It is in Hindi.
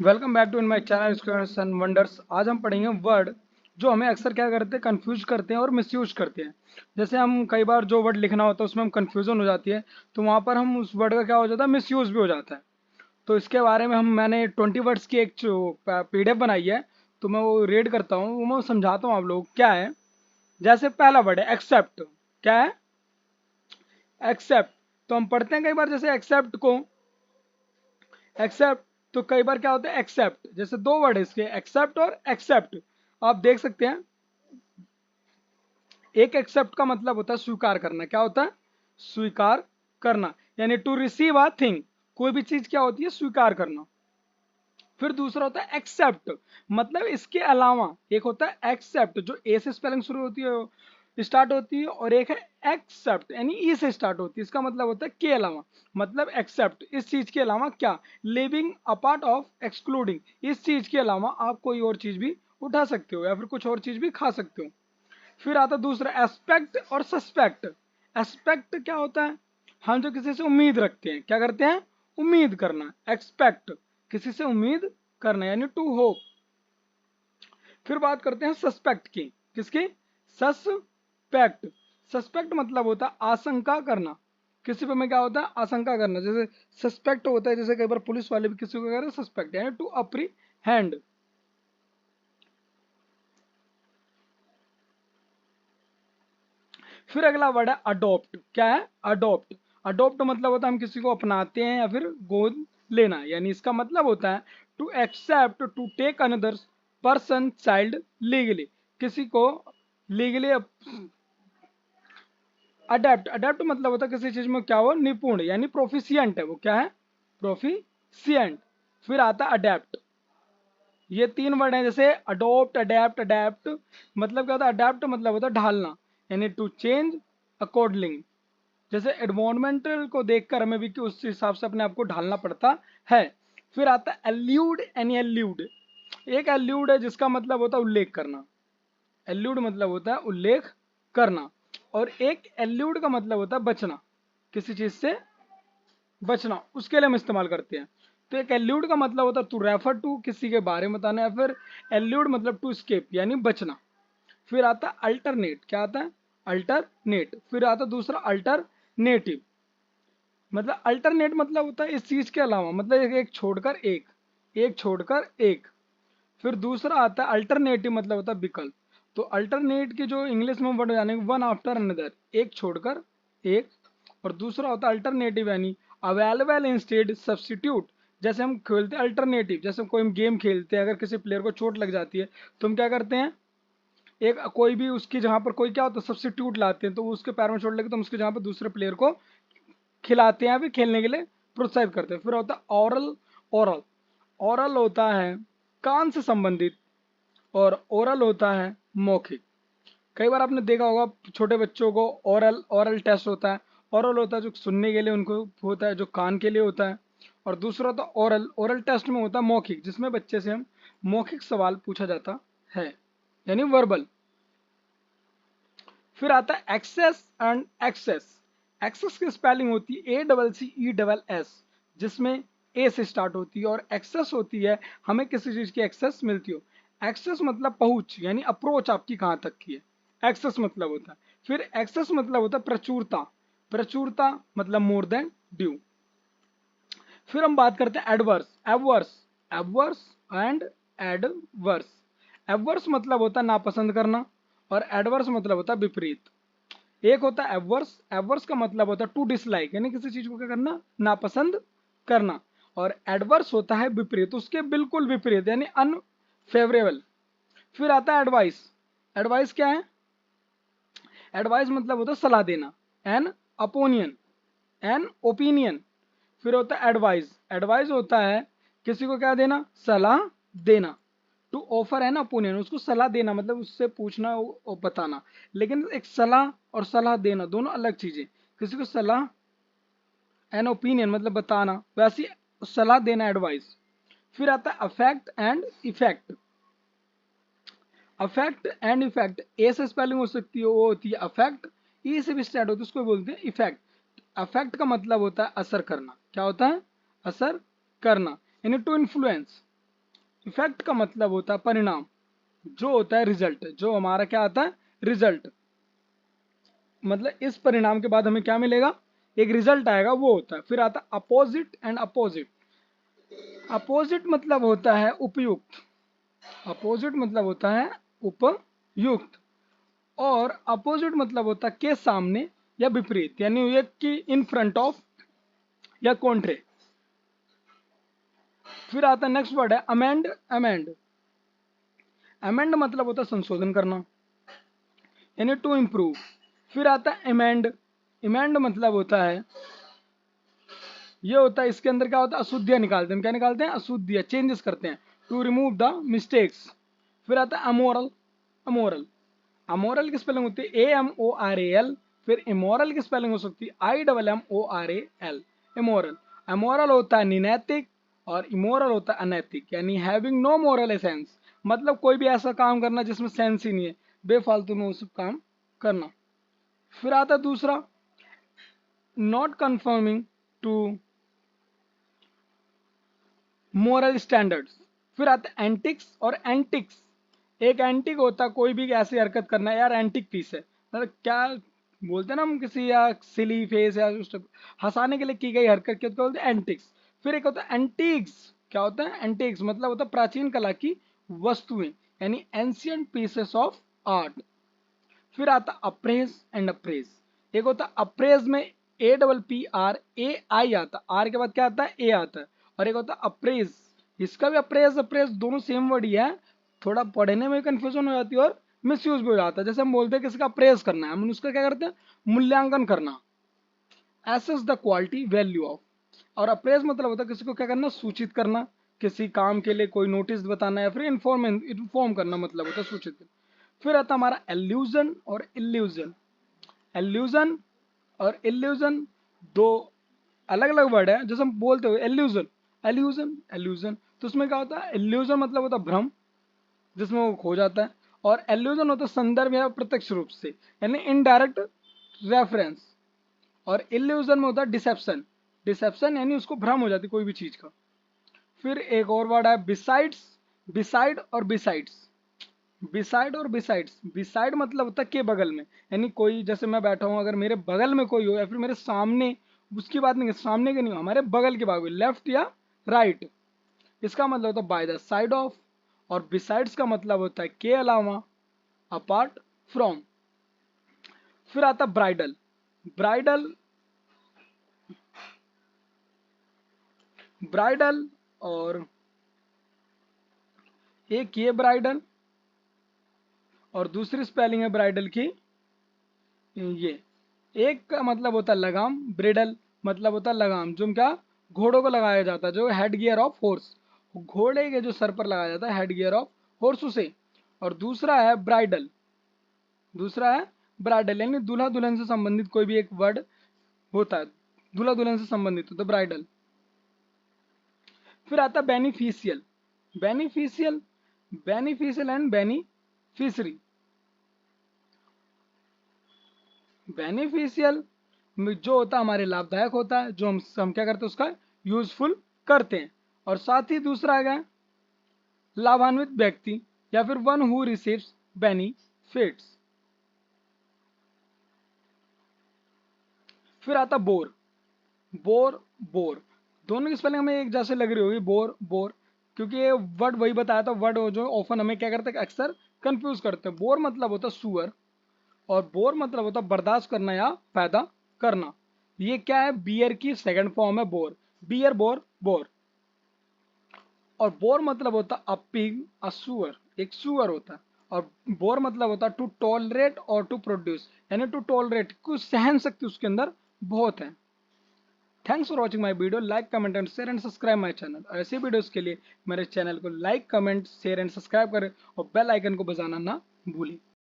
Welcome back to in my channel squares and wonders. आज हम पढ़ेंगे वर्ड जो हमें अक्सर क्या करते हैं, कंफ्यूज करते हैं और मिसयूज करते हैं। जैसे हम कई बार जो वर्ड लिखना होता है उसमें हम कंफ्यूजन हो जाती है, तो वहाँ पर हम उस वर्ड का क्या हो जाता है, मिसयूज भी हो जाता है। तो इसके बारे में मैंने 20 वर्ड्स की एक PDF बनाई है, तो मैं वो रीड करता हूँ, वो मैं समझाता हूँ आप लोग क्या है। जैसे पहला वर्ड है एक्सेप्ट। क्या है? एक्सेप्ट। तो हम पढ़ते हैं कई बार जैसे एक्सेप्ट को, एक्सेप्ट। तो कई बार क्या होता है एक्सेप्ट, जैसे दो वर्ड है इसके, एक्सेप्ट और एक्सेप्ट। आप देख सकते हैं, एक एक्सेप्ट का मतलब होता है स्वीकार करना। क्या होता है? स्वीकार करना, यानी टू रिसीव अ थिंग। कोई भी चीज क्या होती है? स्वीकार करना। फिर दूसरा होता है एक्सेप्ट, मतलब इसके अलावा। एक होता है एक्सेप्ट जो ए से स्पेलिंग शुरू होती है, स्टार्ट होती है, और एक है एक्सेप्ट यानी ई से स्टार्ट होती है। इसका मतलब होता है के अलावा, मतलब एक्सेप्ट इस चीज के अलावा क्या, living a part of, excluding इस चीज के अलावा आप कोई और चीज भी उठा सकते हो या फिर कुछ और चीज भी खा सकते हो। फिर आता दूसरा एस्पेक्ट और सस्पेक्ट। एस्पेक्ट क्या होता है? हम जो किसी से उम्मीद रखते हैं, क्या करते हैं? उम्मीद करना। एक्सपेक्ट किसी से उम्मीद करना यानी टू होप। फिर बात करते हैं सस्पेक्ट की। किसकी? सस्पेक्ट। सस्पेक्ट मतलब होता है आशंका करना। किसी पे में क्या होता है? आशंका करना। जैसे सस्पेक्ट होता है, जैसे कई बार पुलिस वाले भी किसी को कह रहे हैं सस्पेक्ट, यानी टू अप्रीहेंड। फिर अगला वर्ड है अडोप्ट। क्या है? अडोप्ट। अडोप्ट मतलब होता है हम किसी को अपनाते हैं या फिर गोद लेना, यानी इसका मतलब होता है to accept, to take another person child legally. किसी को लीगली अडेप्ट। अडेप्ट मतलब होता है किसी चीज में क्या हो, निपुण यानी प्रोफिशिएंट है वो। क्या है? प्रोफिशिएंट। फिर आता है अडेप्ट। ये तीन वर्ड हैं, जैसे अडोप्ट, अडेप्ट, अडेप्ट। मतलब क्या होता है? अडेप्ट मतलब होता है ढालना, यानी टू चेंज अकॉर्डिंग। जैसे एनवायरमेंटल को देखकर हमें भी कि उस हिसाब से अपने आप को ढालना पड़ता है। फिर आता है एल्यूड एनी एल्यूड। एक एल्यूड है जिसका मतलब होता है उल्लेख करना। एल्यूड मतलब होता है उल्लेख करना। और एक एल्यूड का मतलब होता है बचना, किसी चीज से बचना, उसके लिए हम इस्तेमाल करते हैं। तो एक एल्यूड का मतलब होता है टू रेफर टू, किसी के बारे में बताना, या फिर एल्यूड मतलब टू स्केप यानी बचना। फिर आता है अल्टरनेट। क्या आता है? अल्टरनेट। फिर आता है दूसरा अल्टरनेटिव। मतलब अल्टरनेट मतलब होता है इस चीज के अलावा, मतलब एक छोड़कर एक, एक छोड़कर एक। फिर दूसरा आता है अल्टरनेटिव, मतलब होता है विकल्प। तो अल्टरनेट की जो इंग्लिश में वर्ड जाने, वन आफ्टर अनदर, एक छोड़कर एक। और दूसरा होता है अल्टरनेटिव यानी अवेलेबल इंस्टेड सब्स्टिट्यूट। जैसे हम खेलते हैं अल्टरनेटिव, जैसे कोई हम गेम खेलते हैं, अगर किसी प्लेयर को चोट लग जाती है तो हम क्या करते हैं, एक कोई भी उसकी जगह पर कोई क्या होता है सब्स्टिट्यूट लाते हैं, तो वो उसके पैर में चोट लगे तो हम उसकी जगह पर दूसरे प्लेयर को खिलाते हैं, फिर खेलने के लिए प्रोत्साहित करते हैं। फिर होता है ऑरल। ओरल। ओरल होता है कान से संबंधित, और ओरल होता है मौखिक। कई बार आपने देखा होगा छोटे बच्चों को ओरल ओरल टेस्ट होता है। ओरल होता है जो सुनने के लिए उनको होता है, जो कान के लिए होता है। और दूसरा होता है ओरल। ओरल टेस्ट में होता है मौखिक, जिसमें बच्चे से हम मौखिक सवाल पूछा जाता है, यानी वर्बल। फिर आता है एक्सेस एंड एक्सेस। एक्सेस की स्पेलिंग होती है ACCESS, जिसमें ए से स्टार्ट होती है, और एक्सेस होती है हमें किसी चीज की एक्सेस मिलती हो। एक्सेस मतलब पहुंच, यानी अप्रोच आपकी कहां तक की है, एक्सेस मतलब होता है। फिर एक्सेस मतलब होता है प्रचुरता। प्रचुरता मतलब मोर देन ड्यू। फिर हम बात करते हैं adverse. Averse. Averse and adverse. Averse मतलब होता है नापसंद करना, और एडवर्स मतलब होता है विपरीत। एक होता है एवर्स। एवर्स का मतलब होता है टू डिसलाइक, यानी किसी चीज को क्या करना, नापसंद करना। और एडवर्स होता है विपरीत, उसके बिल्कुल विपरीत, यानी अनफेवरेबल। फिर आता है एडवाइस। एडवाइस क्या है? एडवाइस मतलब होता है सलाह देना। An opinion, an opinion. फिर होता है एडवाइस। एडवाइस होता है किसी को क्या देना, सलाह देना। टू ऑफर एन ओपिनियन, उसको सलाह देना मतलब उससे पूछना और बताना। लेकिन एक सलाह और सलाह देना दोनों अलग चीजें। किसी को सलाह, एन ओपिनियन मतलब बताना, वैसी सलाह देना एडवाइस। फिर आता है affect and effect. Affect and effect, A से स्पेलिंग हो सकती है, वो होती है अफेक्ट। ई से भी स्टार्ट होती है, उसको बोलते हैं इफेक्ट। अफेक्ट का मतलब होता है असर करना। क्या होता है? असर करना, यानी टू इन्फ्लुएंस। इफेक्ट का मतलब होता है परिणाम, जो होता है रिजल्ट, जो हमारा क्या आता है रिजल्ट, मतलब इस परिणाम के बाद हमें क्या मिलेगा, एक रिजल्ट आएगा, वो होता है। फिर आता है अपोजिट एंड अपोजिट। अपोजिट मतलब होता है उपयुक्त, अपोजिट मतलब होता है उपयुक्त, और अपोजिट मतलब होता है के सामने या विपरीत, यानी ये कि इन फ्रंट ऑफ या कॉन्ट्रे। फिर आता है नेक्स्ट वर्ड है अमेंड। अमेंड, अमेंड मतलब होता है संशोधन करना, यानी टू इम्प्रूव। फिर आता है अमेंड। अमेंड मतलब होता है, ये होता है इसके अंदर क्या होता है अशुद्धियां निकालते हैं, हम क्या निकालते हैं अशुद्धियां, चेंजेस करते हैं, टू रिमूव द मिस्टेक्स। फिर आता है अमोरल। अमोरल, अमोरल की स्पेलिंग होती है AMORAL। फिर इमोरल की स्पेलिंग हो सकती है IMMORAL। इमोरल, अमोरल होता है निनैतिक, और इमोरल होता है अनैतिक, यानी हैविंग नो मोरल सेंस, मतलब कोई भी ऐसा काम करना जिसमें सेंस ही नहीं है, बेफालतू में वो सब काम करना। फिर आता है दूसरा not conforming to moral standards. फिर आता है एंटिक्स और एंटिक्स। एक एंटिक होता है कोई भी ऐसी हरकत करना, यार एंटिक पीस है, मतलब क्या बोलते हैं ना हम किसी या सिली फेस या हंसाने के लिए की गई हरकत के बोलते हैं एंटिक्स। फिर एक होता है एंटीक्स। क्या होता है एंटिक्स, मतलब होता है प्राचीन कला की वस्तुएं, यानी एंशियंट पीसेस ऑफ आर्ट। फिर आता अप्रेज एंड अप्रेज। एक होता है अप्रेज में APPRAI आता, आर के बाद क्या आता है ए आता है, और एक होता है अप्रेज, इसका भी अप्रेज अप्रेज दोनों सेम वर्ड ही है, थोड़ा पढ़ने में कंफ्यूजन हो जाती है और मिसयूज भी हो जाता है। जैसे हम बोलते हैं किसी का अप्रेज करना है, हम उसका क्या करते हैं मूल्यांकन करना, assess the quality value of. और अप्रेज मतलब होता है किसी को क्या करना सूचित करना, किसी काम के लिए कोई नोटिस बताना या फिर इन्फॉर्म करना, मतलब होता है सूचित करना। फिर आता हमारा एल्यूजन और इल्यूजन। एल्यूजन और इल्यूजन दो अलग अलग वर्ड है, जैसे हम बोलते हुए एल्यूजन एल्यूजन एल्यूजन, तो उसमें क्या होता है एल्यूजन मतलब होता है भ्रम, जिसमें वो खो जाता है, और एल्यूजन होता है संदर्भ या प्रत्यक्ष रूप से, यानी इनडायरेक्ट रेफरेंस। और इल्यूजन में होता है डिसेप्शन, डिसेप्शन यानी उसको भ्रम हो जाती कोई भी चीज का। फिर एक और वर्ड है बिसाइड्स। बिसाइड और बिसाइड्स, बिसाइड और बिसाइड्स, बिसाइड मतलब होता है के बगल में, यानी कोई जैसे मैं बैठा हूँ अगर मेरे बगल में कोई हो या फिर मेरे सामने, उसकी बात नहीं, सामने के नहीं हो, हमारे बगल के बागल, लेफ्ट या राइट, इसका मतलब होता है बाय द साइड ऑफ। और बिसाइड्स का मतलब होता है के अलावा, अपार्ट फ्रॉम। फिर आता ब्राइडल। ब्राइडल, ब्राइडल और एक ये ब्राइडल, और दूसरी स्पेलिंग है ब्राइडल की ये। एक का मतलब होता है लगाम, ब्रिडल मतलब होता है लगाम, जो क्या घोड़ों को लगाया जाता है, जो हेड गियर ऑफ हॉर्स, घोड़े के जो सर पर लगाया जाता है हेड गियर ऑफ हॉर्स उसे। और दूसरा है ब्राइडल, दूसरा है ब्राइडल, यानी दूल्हा दुल्हन से संबंधित कोई भी एक वर्ड होता है, दूल्हा दुल्हन से संबंधित होता है ब्राइडल। फिर आता है beneficial. Beneficial, beneficial and beneficiary. Beneficial जो होता है हमारे लाभदायक होता है, जो हम क्या करते हैं उसका यूजफुल करते हैं। और साथ ही दूसरा आ गया लाभान्वित व्यक्ति, या फिर वन हु रिसीव्स बेनिफिट्स। फिर आता बोर। बोर, बोर दोनों की स्पेलिंग हमें एक जैसे लग रही होगी, बोर बोर, क्योंकि ये वर्ड वही बताया था, वर्ड जो ऑफन हमें क्या करते हैं अक्सर कंफ्यूज करते हैं। बोर मतलब होता है सुअर, और बोर मतलब होता है बर्दाश्त करना या पैदा करना। ये क्या है बियर की सेकंड फॉर्म है बोर, बियर बोर बोर। और बोर मतलब होता है अ पिग, अ सुअर, एक सुअर होता है। और बोर मतलब होता है टू टॉलरेट और टू प्रोड्यूस, यानी टू टॉलरेट कुछ सहन शक्ति उसके अंदर बहुत है। Thanks for watching my video, like comment and share and subscribe my channel. और ऐसे वीडियोस के लिए मेरे चैनल को like comment share and subscribe करें, और बेल आइकन को बजाना ना भूलें।